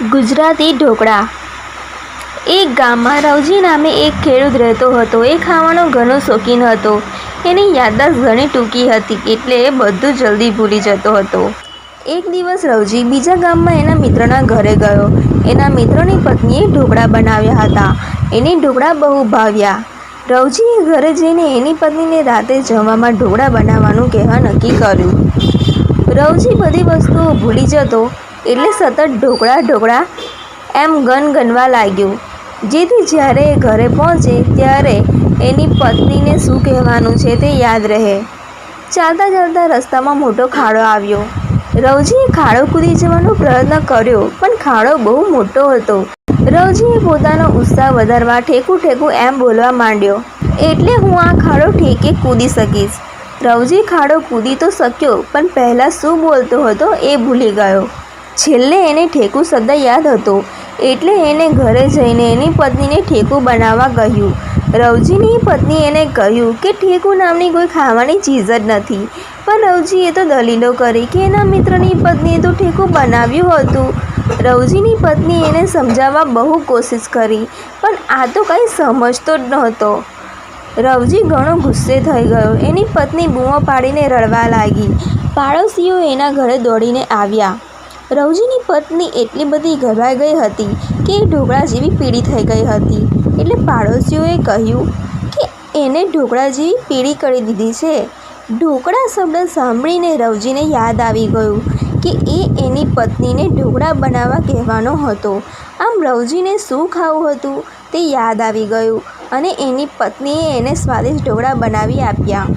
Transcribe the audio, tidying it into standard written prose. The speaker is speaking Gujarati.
ગુજરાતી ઢોકળા। એક ગામમાં રવજી નામે એક ખેડૂત રહેતો હતો। એ ખાવાનો ઘણો શોખીન હતો। એની યાદદાસ્ત ઘણી ટૂંકી હતી, એટલે એ બધું જલ્દી ભૂલી જતો હતો। એક દિવસ રવજી બીજા ગામમાં એના મિત્રના ઘરે ગયો। એના મિત્રની પત્નીએ ઢોકળા બનાવ્યા હતા। એને ઢોકળા બહુ ભાવ્યા। રવજીએ ઘરે જઈને એની પત્નીને રાતે જમવામાં ઢોકળા બનાવવાનું કહેવા નક્કી કર્યું। રવજી બધી વસ્તુઓ ભૂલી જતો, એટલે સતત ઢોકળા ઢોકળા એમ ગનગનવા લાગ્યો, જેથી જ્યારે એ ઘરે પહોંચે ત્યારે એની પત્નીને શું કહેવાનું છે તે યાદ રહે। ચાલતા ચાલતા રસ્તામાં મોટો ખાડો આવ્યો। રવજીએ ખાડો કૂદી જવાનો પ્રયત્ન કર્યો, પણ ખાડો બહુ મોટો હતો। રવજીએ પોતાનો ઉત્સાહ વધારવા ઠેકું ઠેકું એમ બોલવા માંડ્યો, એટલે હું આ ખાડો ઠેકે કૂદી શકીશ। રવજી ખાડો કૂદી તો શક્યો, પણ પહેલાં શું બોલતો હતો એ ભૂલી ગયો। છેલ્લે એને ઠેકું શબ્દ યાદ હતો, એટલે એને ઘરે જઈને એની પત્નીને ઠેકું બનાવવા કહ્યું। રવજીની પત્નીએ એને કહ્યું કે ઠેકું નામની કોઈ ખાવાની ચીજ જ નથી, પણ રવજીએ તો દલીલો કરી કે એના મિત્રની પત્નીએ તો ઠેકું બનાવ્યું હતું। રવજીની પત્નીએ એને સમજાવવા બહુ કોશિશ કરી, પણ આ તો કંઈ સમજતો જ નહોતો। રવજી ઘણો ગુસ્સે થઈ ગયો। એની પત્ની બૂમો પાડીને રડવા લાગી। પાડોશીઓ એના ઘરે દોડીને આવ્યા। રવજીની પત્ની એટલી બધી ગભરાઈ ગઈ હતી કે એ ઢોકળા જેવી પીળી થઈ ગઈ હતી, એટલે પાડોશીઓએ કહ્યું કે એને ઢોકળા જેવી પીળી કરી દીધી છે। ઢોકળા શબ્દ સાંભળીને રવજીને યાદ આવી ગયું કે એ એની પત્નીને ઢોકળા બનાવવા કહેવાનો હતો। આમ રવજીને શું ખાવું હતું તે યાદ આવી ગયું, અને એની પત્નીએ એને સ્વાદિષ્ટ ઢોકળા બનાવી આપ્યા।